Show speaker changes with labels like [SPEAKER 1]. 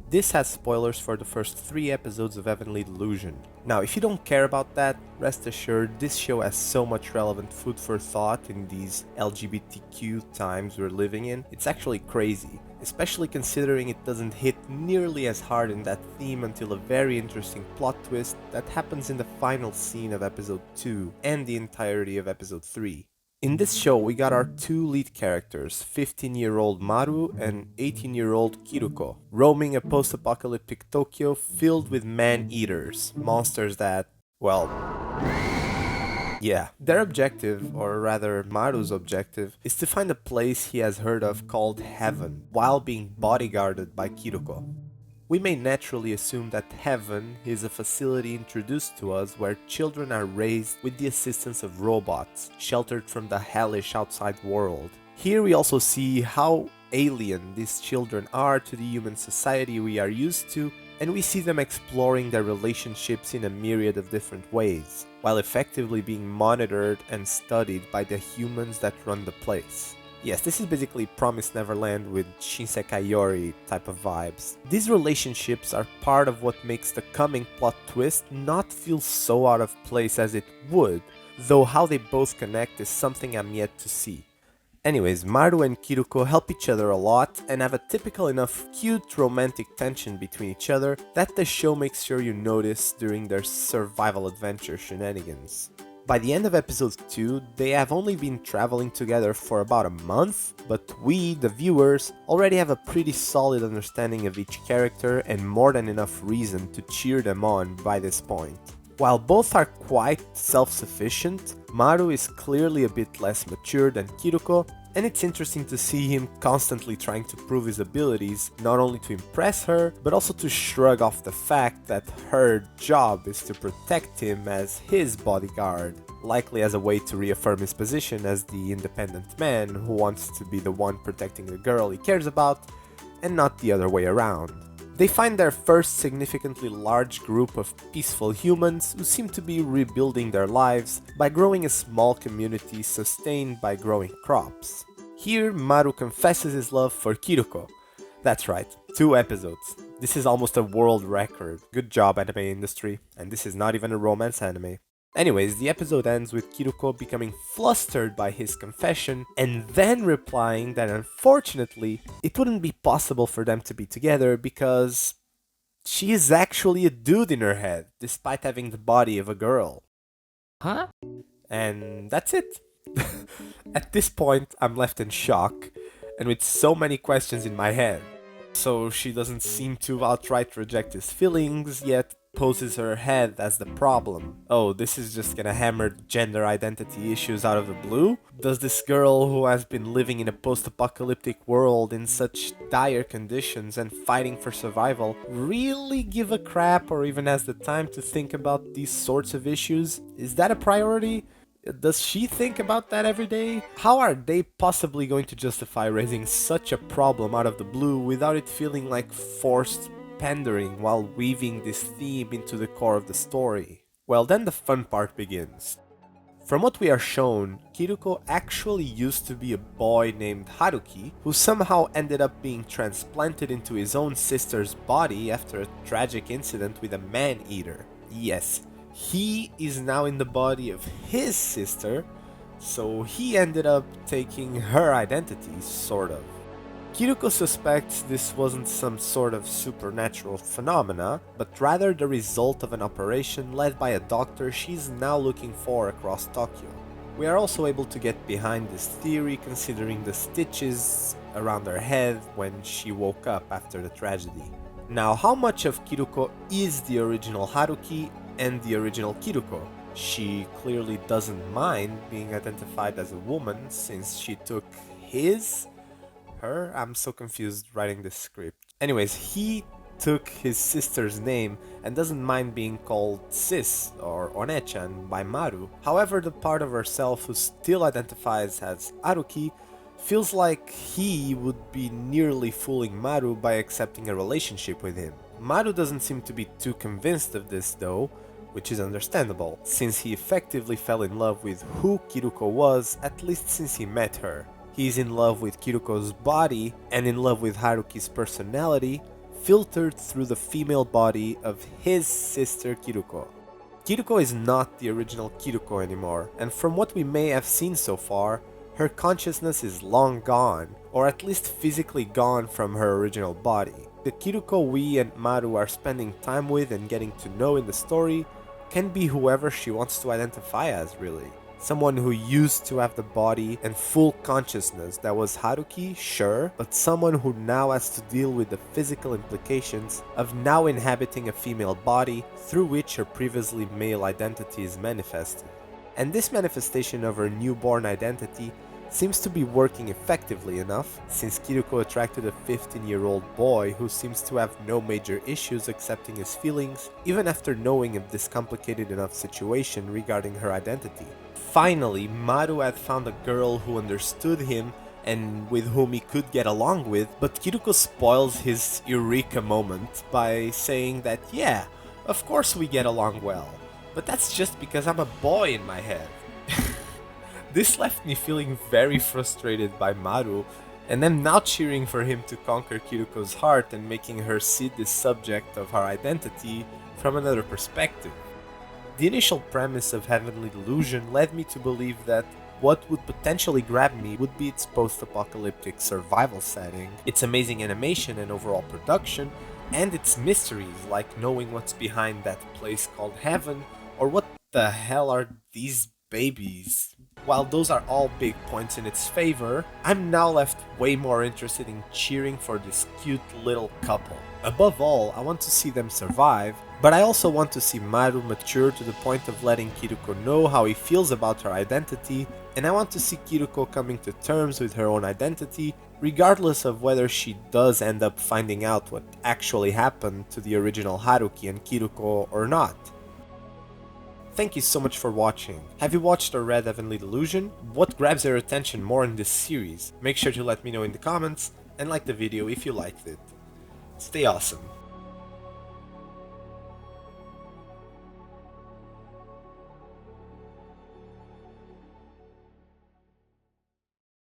[SPEAKER 1] This has spoilers for the first 3 episodes of Heavenly Delusion. Now, if you don't care about that, rest assured this show has so much relevant food for thought in these LGBTQ times we're living in, it's actually crazy, especially considering it doesn't hit nearly as hard in that theme until a very interesting plot twist that happens in the final scene of episode 2 and the entirety of episode 3. In this show, we got our 2 lead characters, 15-year-old Maru and 18-year-old Kiruko, roaming a post-apocalyptic Tokyo filled with man-eaters, monsters that, well, yeah. Their objective, or rather Maru's objective, is to find a place he has heard of called Heaven, while being bodyguarded by Kiruko. We may naturally assume that Heaven is a facility introduced to us where children are raised with the assistance of robots, sheltered from the hellish outside world. Here we also see how alien these children are to the human society we are used to, and we see them exploring their relationships in a myriad of different ways, while effectively being monitored and studied by the humans that run the place. Yes, this is basically Promised Neverland with Shinsekai Yori type of vibes. These relationships are part of what makes the coming plot twist not feel so out of place as it would, though how they both connect is something I'm yet to see. Anyways, Maru and Kiruko help each other a lot and have a typical enough cute romantic tension between each other that the show makes sure you notice during their survival adventure shenanigans. By the end of episode 2, they have only been traveling together for about a month, but we, the viewers, already have a pretty solid understanding of each character and more than enough reason to cheer them on by this point. While both are quite self-sufficient, Maru is clearly a bit less mature than Kiruko, and it's interesting to see him constantly trying to prove his abilities, not only to impress her, but also to shrug off the fact that her job is to protect him as his bodyguard, likely as a way to reaffirm his position as the independent man who wants to be the one protecting the girl he cares about, and not the other way around. They find their first significantly large group of peaceful humans who seem to be rebuilding their lives by growing a small community sustained by growing crops. Here, Maru confesses his love for Kiruko. That's right, 2 episodes. This is almost a world record. Good job, anime industry. And this is not even a romance anime. Anyways, the episode ends with Kiruko becoming flustered by his confession and then replying that unfortunately it wouldn't be possible for them to be together because she is actually a dude in her head, despite having the body of a girl.
[SPEAKER 2] Huh?
[SPEAKER 1] And that's it. At this point, I'm left in shock and with so many questions in my head. So she doesn't seem to outright reject his feelings, yet poses her head as the problem. Oh, this is just gonna hammer gender identity issues out of the blue? Does this girl who has been living in a post-apocalyptic world in such dire conditions and fighting for survival really give a crap or even has the time to think about these sorts of issues? Is that a priority? Does she think about that every day? How are they possibly going to justify raising such a problem out of the blue without it feeling like forced pandering while weaving this theme into the core of the story? Well, then the fun part begins. From what we are shown, Kiruko actually used to be a boy named Haruki, who somehow ended up being transplanted into his own sister's body after a tragic incident with a man-eater. Yes, he is now in the body of his sister, so he ended up taking her identity, sort of. Kiruko suspects this wasn't some sort of supernatural phenomena, but rather the result of an operation led by a doctor she's now looking for across Tokyo. We are also able to get behind this theory considering the stitches around her head when she woke up after the tragedy. Now, how much of Kiruko is the original Haruki and the original Kiruko? She clearly doesn't mind being identified as a woman since she took her? I'm so confused writing this script. Anyways, he took his sister's name and doesn't mind being called sis or One-chan by Maru. However, the part of herself who still identifies as Haruki feels like he would be nearly fooling Maru by accepting a relationship with him. Maru doesn't seem to be too convinced of this though, which is understandable, since he effectively fell in love with who Kiruko was, at least since he met her. He's in love with Kiruko's body and in love with Haruki's personality, filtered through the female body of his sister Kiruko. Kiruko is not the original Kiruko anymore, and from what we may have seen so far, her consciousness is long gone, or at least physically gone from her original body. The Kiruko we and Maru are spending time with and getting to know in the story can be whoever she wants to identify as, really. Someone who used to have the body and full consciousness that was Haruki, sure, but someone who now has to deal with the physical implications of now inhabiting a female body through which her previously male identity is manifested. And this manifestation of her newborn identity seems to be working effectively enough, since Kiruko attracted a 15-year-old boy who seems to have no major issues accepting his feelings, even after knowing of this complicated enough situation regarding her identity. Finally, Maru had found a girl who understood him and with whom he could get along with, but Kiruko spoils his Eureka moment by saying that, yeah, of course we get along well, but that's just because I'm a boy in my head. This left me feeling very frustrated by Maru, and I'm now cheering for him to conquer Kiruko's heart and making her see this subject of her identity from another perspective. The initial premise of Heavenly Delusion led me to believe that what would potentially grab me would be its post-apocalyptic survival setting, its amazing animation and overall production, and its mysteries like knowing what's behind that place called Heaven, or what the hell are these babies? While those are all big points in its favor, I'm now left way more interested in cheering for this cute little couple. Above all, I want to see them survive, but I also want to see Maru mature to the point of letting Kiruko know how he feels about her identity, and I want to see Kiruko coming to terms with her own identity, regardless of whether she does end up finding out what actually happened to the original Haruki and Kiruko or not. Thank you so much for watching. Have you watched or read Heavenly Delusion? What grabs your attention more in this series? Make sure to let me know in the comments and like the video if you liked it. Stay awesome.